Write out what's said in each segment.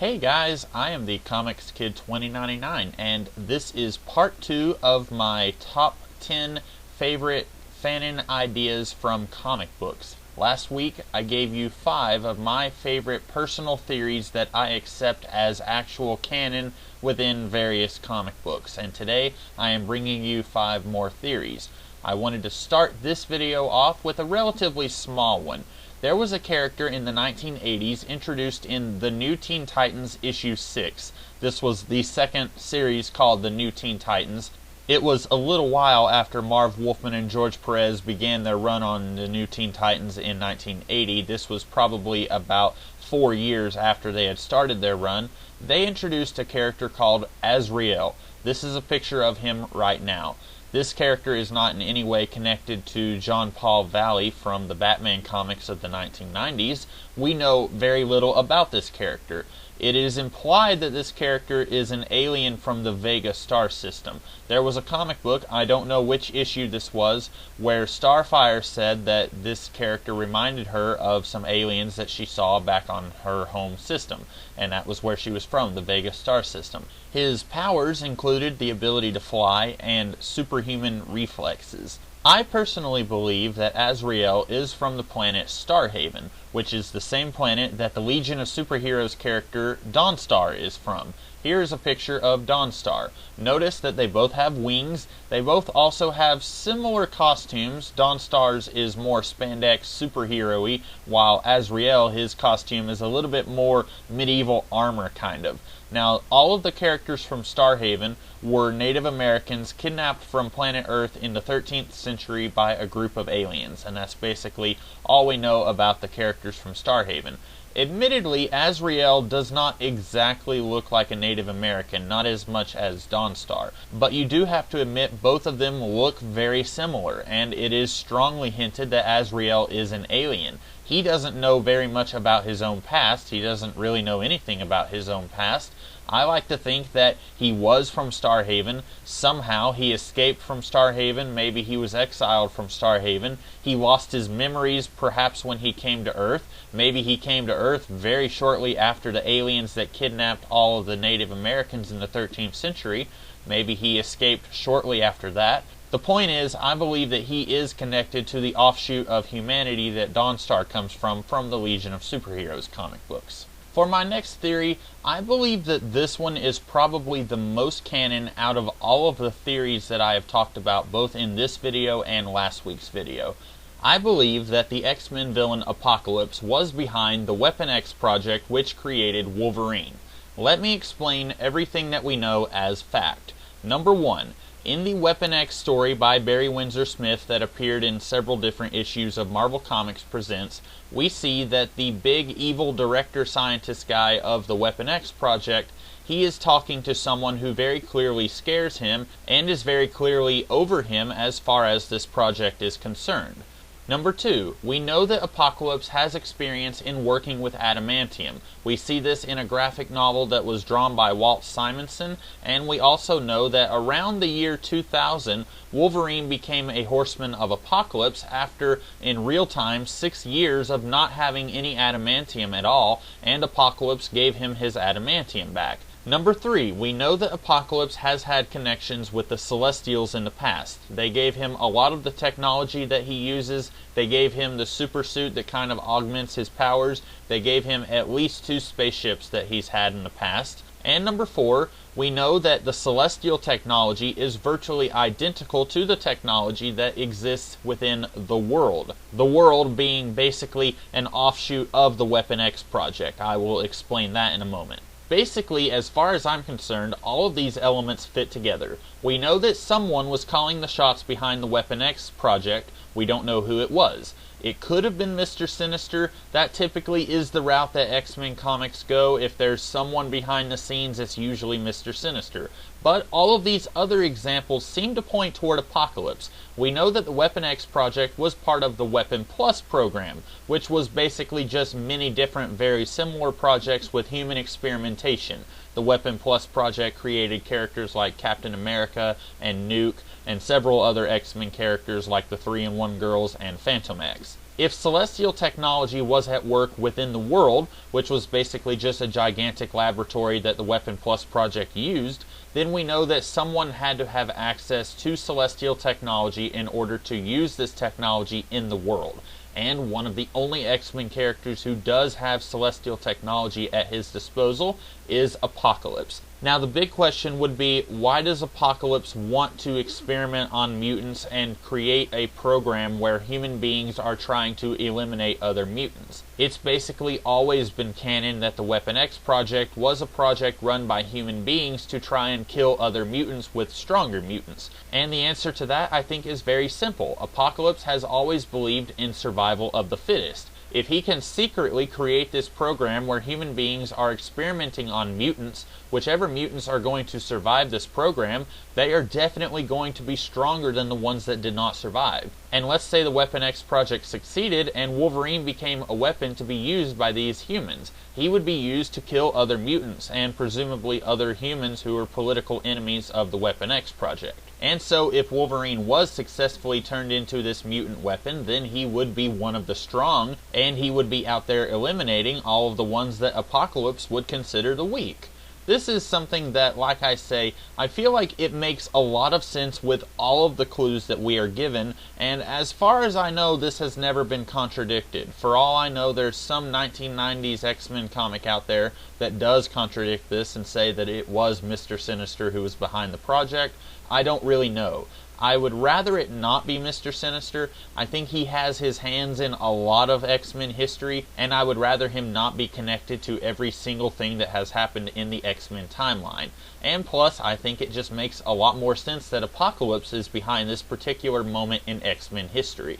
Hey guys, I am the Comics Kid 2099 and this is part 2 of my top 10 favorite fanon ideas from comic books. Last week I gave you 5 of my favorite personal theories that I accept as actual canon within various comic books, and today I am bringing you 5 more theories. I wanted to start this video off with a relatively small one. There was a character in the 1980s introduced in The New Teen Titans issue 6. This was the second series called The New Teen Titans. It was a little while after Marv Wolfman and George Perez began their run on The New Teen Titans in 1980. This was probably about 4 years after they had started their run. They introduced a character called Azrael. This is a picture of him right now. This character is not in any way connected to John Paul Valley from the Batman comics of the 1990s. We know very little about this character. It is implied that this character is an alien from the Vega star system. There was a comic book, I don't know which issue this was, where Starfire said that this character reminded her of some aliens that she saw back on her home system, and that was where she was from, the Vega star system. His powers included the ability to fly and superhuman reflexes. I personally believe that Azrael is from the planet Starhaven, which is the same planet that the Legion of Superheroes character Dawnstar is from. Here is a picture of Dawnstar. Notice that they both have wings. They both also have similar costumes. Dawnstar's is more spandex superhero-y, while Azrael, his costume is a little bit more medieval armor kind of. Now, all of the characters from Starhaven were Native Americans kidnapped from planet Earth in the 13th century by a group of aliens, and that's basically all we know about the characters from Starhaven. Admittedly, Azrael does not exactly look like a Native American, not as much as Dawnstar, but you do have to admit both of them look very similar, and it is strongly hinted that Azrael is an alien. He doesn't know very much about his own past. He doesn't really know anything about his own past. I like to think that he was from Starhaven. Somehow he escaped from Starhaven. Maybe he was exiled from Starhaven. He lost his memories perhaps when he came to Earth. Maybe he came to Earth very shortly after the aliens that kidnapped all of the Native Americans in the 13th century. Maybe he escaped shortly after that. The point is, I believe that he is connected to the offshoot of humanity that Dawnstar comes from the Legion of Superheroes comic books. For my next theory, I believe that this one is probably the most canon out of all of the theories that I have talked about both in this video and last week's video. I believe that the X-Men villain Apocalypse was behind the Weapon X project which created Wolverine. Let me explain everything that we know as fact. Number 1. In the Weapon X story by Barry Windsor Smith that appeared in several different issues of Marvel Comics Presents, we see that the big evil director scientist guy of the Weapon X project, he is talking to someone who very clearly scares him and is very clearly over him as far as this project is concerned. Number 2, we know that Apocalypse has experience in working with adamantium. We see this in a graphic novel that was drawn by Walt Simonson, and we also know that around the year 2000, Wolverine became a Horseman of Apocalypse after, in real time, 6 years of not having any adamantium at all, and Apocalypse gave him his adamantium back. Number 3, we know that Apocalypse has had connections with the Celestials in the past. They gave him a lot of the technology that he uses. They gave him the super suit that kind of augments his powers. They gave him at least 2 spaceships that he's had in the past. And number 4, we know that the Celestial technology is virtually identical to the technology that exists within the world. The world being basically an offshoot of the Weapon X project. I will explain that in a moment. Basically, as far as I'm concerned, all of these elements fit together. We know that someone was calling the shots behind the Weapon X project. We don't know who it was. It could have been Mr. Sinister. That typically is the route that X-Men comics go. If there's someone behind the scenes, it's usually Mr. Sinister. But all of these other examples seem to point toward Apocalypse. We know that the Weapon X project was part of the Weapon Plus program, which was basically just many different very similar projects with human experimentation. The Weapon Plus project created characters like Captain America and Nuke, and several other X-Men characters like the 3-in-1 Girls and Phantom X. If celestial technology was at work within the world, which was basically just a gigantic laboratory that the Weapon Plus project used, then we know that someone had to have access to celestial technology in order to use this technology in the world. And one of the only X-Men characters who does have celestial technology at his disposal is Apocalypse. Now the big question would be, why does Apocalypse want to experiment on mutants and create a program where human beings are trying to eliminate other mutants? It's basically always been canon that the Weapon X project was a project run by human beings to try and kill other mutants with stronger mutants. And the answer to that, I think, is very simple. Apocalypse has always believed in survival of the fittest. If he can secretly create this program where human beings are experimenting on mutants, whichever mutants are going to survive this program, they are definitely going to be stronger than the ones that did not survive. And let's say the Weapon X project succeeded and Wolverine became a weapon to be used by these humans. He would be used to kill other mutants and presumably other humans who were political enemies of the Weapon X project. And so if Wolverine was successfully turned into this mutant weapon, then he would be one of the strong, and he would be out there eliminating all of the ones that Apocalypse would consider the weak. This is something that, like I say, I feel like it makes a lot of sense with all of the clues that we are given, and as far as I know, this has never been contradicted. For all I know, there's some 1990s X-Men comic out there that does contradict this and say that it was Mr. Sinister who was behind the project. I don't really know. I would rather it not be Mr. Sinister. I think he has his hands in a lot of X-Men history, and I would rather him not be connected to every single thing that has happened in the X-Men timeline. And plus, I think it just makes a lot more sense that Apocalypse is behind this particular moment in X-Men history.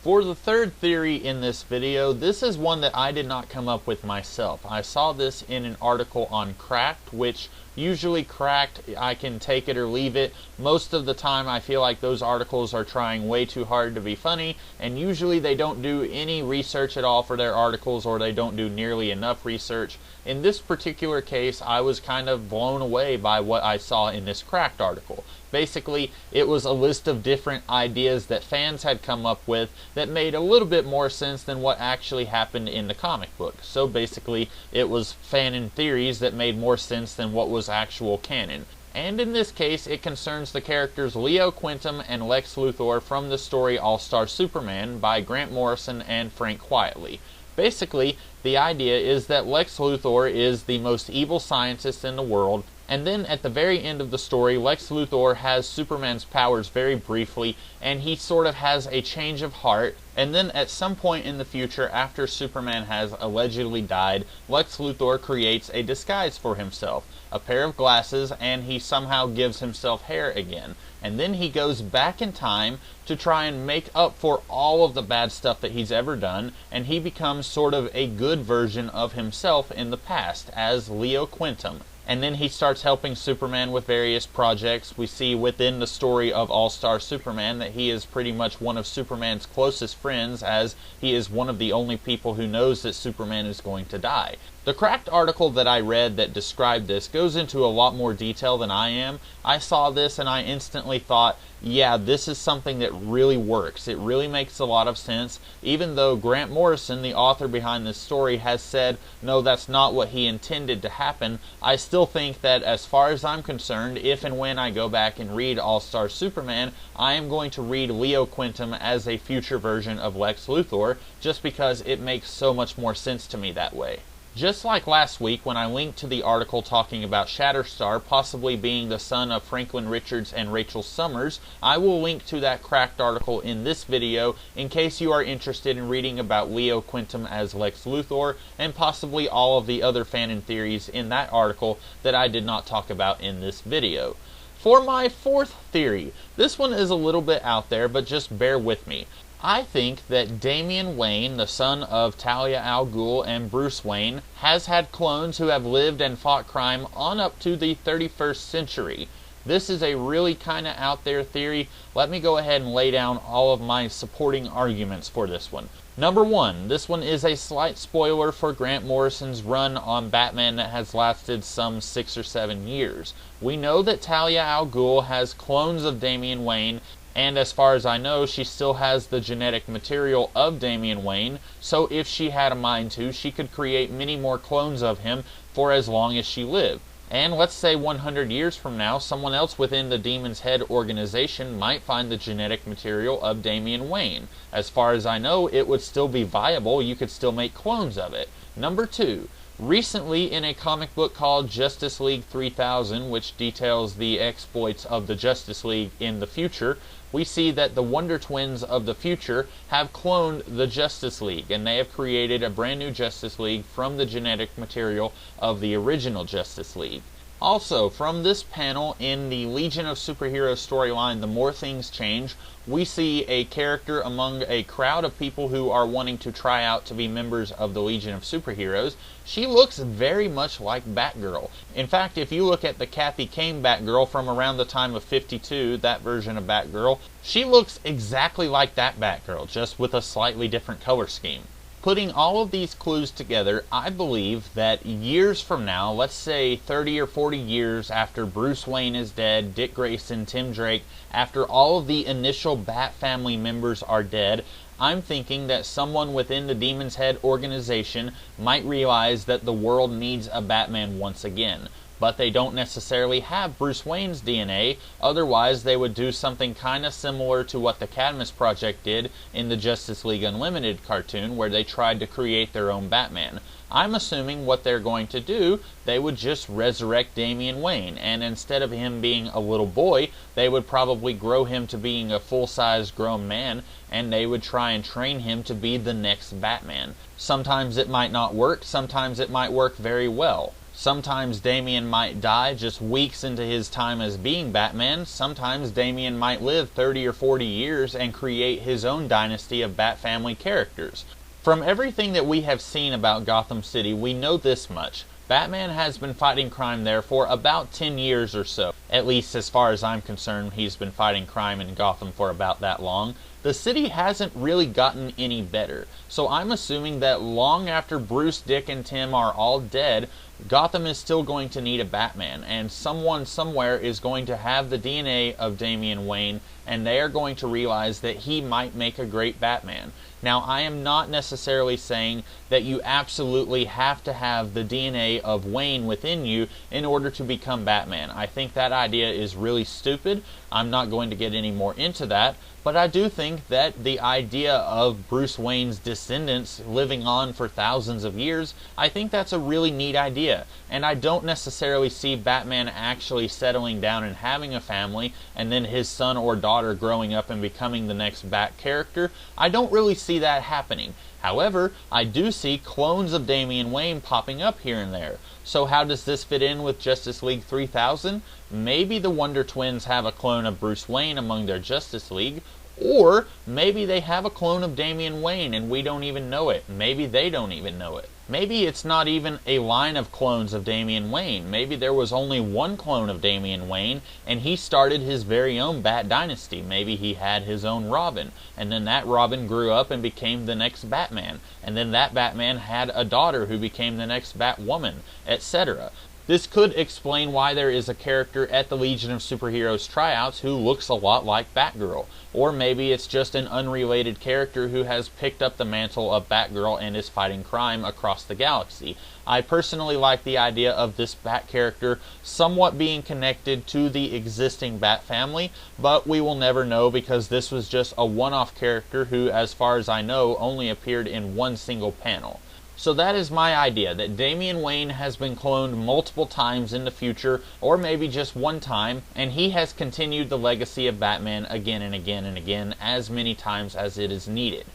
For the third theory in this video, this is one that I did not come up with myself. I saw this in an article on Cracked, which usually Cracked, I can take it or leave it. Most of the time I feel like those articles are trying way too hard to be funny, and usually they don't do any research at all for their articles, or they don't do nearly enough research. In this particular case, I was kind of blown away by what I saw in this Cracked article. Basically, it was a list of different ideas that fans had come up with that made a little bit more sense than what actually happened in the comic book. So basically, it was fanon theories that made more sense than what was actual canon. And in this case, it concerns the characters Leo Quintum and Lex Luthor from the story All-Star Superman by Grant Morrison and Frank Quitely. Basically, the idea is that Lex Luthor is the most evil scientist in the world, and then at the very end of the story, Lex Luthor has Superman's powers very briefly, and he sort of has a change of heart, and then at some point in the future, after Superman has allegedly died, Lex Luthor creates a disguise for himself, a pair of glasses, and he somehow gives himself hair again. And then he goes back in time to try and make up for all of the bad stuff that he's ever done, and he becomes sort of a good version of himself in the past as Leo Quintum. And then he starts helping Superman with various projects. We see within the story of All-Star Superman that he is pretty much one of Superman's closest friends, as he is one of the only people who knows that Superman is going to die. The Cracked article that I read that described this goes into a lot more detail than I am. I saw this and I instantly thought, yeah, this is something that really works. It really makes a lot of sense, even though Grant Morrison, the author behind this story, has said, no, that's not what he intended to happen. I still think that as far as I'm concerned, if and when I go back and read All-Star Superman, I am going to read Leo Quintum as a future version of Lex Luthor, just because it makes so much more sense to me that way. Just like last week when I linked to the article talking about Shatterstar possibly being the son of Franklin Richards and Rachel Summers, I will link to that Cracked article in this video in case you are interested in reading about Leo Quintum as Lex Luthor and possibly all of the other fanon theories in that article that I did not talk about in this video. For my fourth theory, this one is a little bit out there, but just bear with me. I think that Damian Wayne, the son of Talia al Ghul and Bruce Wayne, has had clones who have lived and fought crime on up to the 31st century. This is a really kind of out there theory. Let me go ahead and lay down all of my supporting arguments for this one. Number one, this one is a slight spoiler for Grant Morrison's run on Batman that has lasted some 6 or 7 years. We know that Talia al Ghul has clones of Damian Wayne, And as far as I know, she still has the genetic material of Damian Wayne, so if she had a mind to, she could create many more clones of him for as long as she lived. And let's say 100 years from now, someone else within the Demon's Head organization might find the genetic material of Damian Wayne. As far as I know, it would still be viable. You could still make clones of it. Number 2. Recently, in a comic book called Justice League 3000, which details the exploits of the Justice League in the future, we see that the Wonder Twins of the future have cloned the Justice League, and they have created a brand new Justice League from the genetic material of the original Justice League. Also, from this panel in the Legion of Superheroes storyline, The More Things Change, we see a character among a crowd of people who are wanting to try out to be members of the Legion of Superheroes. She looks very much like Batgirl. In fact, if you look at the Kathy Kane Batgirl from around the time of 52, that version of Batgirl, she looks exactly like that Batgirl, just with a slightly different color scheme. Putting all of these clues together, I believe that years from now, let's say 30 or 40 years after Bruce Wayne is dead, Dick Grayson, Tim Drake, after all of the initial Bat family members are dead, I'm thinking that someone within the Demon's Head organization might realize that the world needs a Batman once again. But they don't necessarily have Bruce Wayne's DNA, otherwise they would do something kind of similar to what the Cadmus Project did in the Justice League Unlimited cartoon, where they tried to create their own Batman. I'm assuming what they're going to do, they would just resurrect Damian Wayne, and instead of him being a little boy, they would probably grow him to being a full-size grown man, and they would try and train him to be the next Batman. Sometimes it might not work, sometimes it might work very well. Sometimes Damian might die just weeks into his time as being Batman. Sometimes Damian might live 30 or 40 years and create his own dynasty of Bat family characters. From everything that we have seen about Gotham City, we know this much. Batman has been fighting crime there for about 10 years or so. At least as far as I'm concerned, he's been fighting crime in Gotham for about that long. The city hasn't really gotten any better. So I'm assuming that long after Bruce, Dick, and Tim are all dead, Gotham is still going to need a Batman, and someone somewhere is going to have the DNA of Damian Wayne, and they are going to realize that he might make a great Batman. Now, I am not necessarily saying that you absolutely have to have the DNA of Wayne within you in order to become Batman. I think that idea is really stupid. I'm not going to get any more into that, but I do think that the idea of Bruce Wayne's descendants living on for thousands of years, I think that's a really neat idea. And I don't necessarily see Batman actually settling down and having a family, and then his son or daughter growing up and becoming the next Bat character. I don't really see that happening. However, I do see clones of Damian Wayne popping up here and there. So how does this fit in with Justice League 3000? Maybe the Wonder Twins have a clone of Bruce Wayne among their Justice League, or maybe they have a clone of Damian Wayne and we don't even know it. Maybe they don't even know it. Maybe it's not even a line of clones of Damian Wayne. Maybe there was only one clone of Damian Wayne and he started his very own Bat dynasty. Maybe he had his own Robin, and then that Robin grew up and became the next Batman, and then that Batman had a daughter who became the next Batwoman, etc. This could explain why there is a character at the Legion of Superheroes tryouts who looks a lot like Batgirl. Or maybe it's just an unrelated character who has picked up the mantle of Batgirl and is fighting crime across the galaxy. I personally like the idea of this Bat character somewhat being connected to the existing Bat family, but we will never know because this was just a one-off character who, as far as I know, only appeared in one single panel. So that is my idea, that Damian Wayne has been cloned multiple times in the future, or maybe just one time, and he has continued the legacy of Batman again and again and again, as many times as it is needed.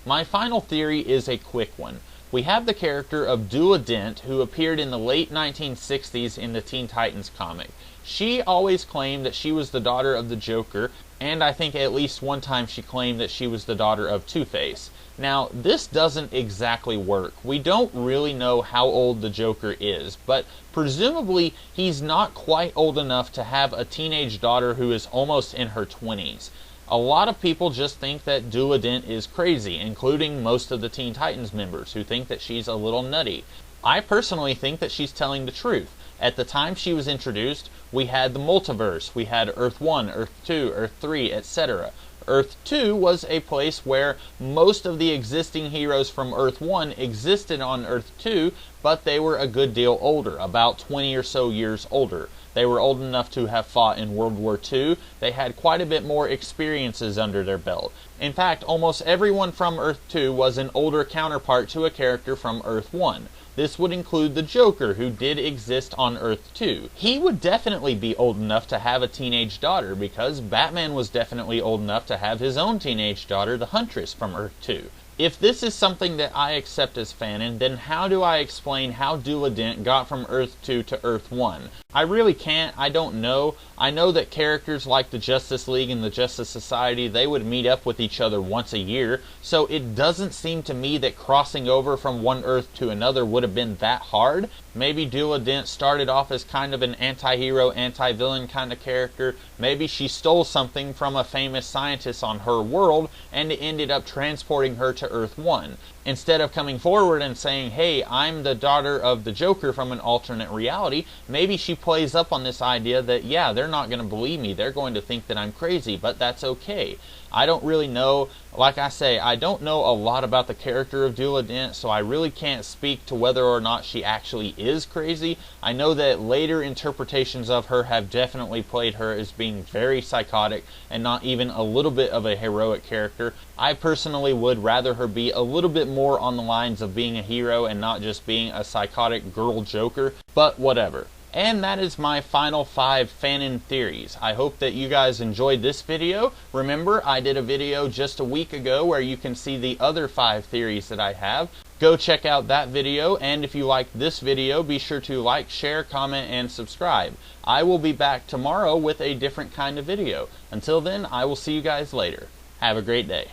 My final theory is a quick one. We have the character of Dula Dent, who appeared in the late 1960s in the Teen Titans comic. She always claimed that she was the daughter of the Joker, and I think at least one time she claimed that she was the daughter of Two-Face. Now, this doesn't exactly work. We don't really know how old the Joker is, but presumably he's not quite old enough to have a teenage daughter who is almost in her 20s. A lot of people just think that Dula Dent is crazy, including most of the Teen Titans members who think that she's a little nutty. I personally think that she's telling the truth. At the time she was introduced, we had the multiverse. We had Earth 1, Earth 2, Earth 3, etc. Earth 2 was a place where most of the existing heroes from Earth 1 existed on Earth 2, but they were a good deal older, about 20 or so years older. They were old enough to have fought in World War II. They had quite a bit more experiences under their belt. In fact, almost everyone from Earth 2 was an older counterpart to a character from Earth 1. This would include the Joker, who did exist on Earth 2. He would definitely be old enough to have a teenage daughter, because Batman was definitely old enough to have his own teenage daughter, the Huntress, from Earth 2. If this is something that I accept as fanon, then how do I explain how Dula Dent got from Earth 2 to Earth 1? I really can't. I don't know. I know that characters like the Justice League and the Justice Society, they would meet up with each other once a year, so it doesn't seem to me that crossing over from one Earth to another would have been that hard. Maybe Dula Dent started off as kind of an anti-hero, anti-villain kind of character. Maybe she stole something from a famous scientist on her world, and it ended up transporting her to Earth 1. Instead of coming forward and saying, hey, I'm the daughter of the Joker from an alternate reality, maybe she plays up on this idea that, yeah, they're not going to believe me. They're going to think that I'm crazy, but that's okay. I don't really know. Like I say, I don't know a lot about the character of Dula Dent, so I really can't speak to whether or not she actually is crazy. I know that later interpretations of her have definitely played her as being very psychotic and not even a little bit of a heroic character. I personally would rather her be a little bit more on the lines of being a hero and not just being a psychotic girl Joker, but whatever. And that is my final 5 fanon theories. I hope that you guys enjoyed this video. Remember, I did a video just a week ago where you can see the other 5 theories that I have. Go check out that video, and if you liked this video, be sure to like, share, comment, and subscribe. I will be back tomorrow with a different kind of video. Until then, I will see you guys later. Have a great day.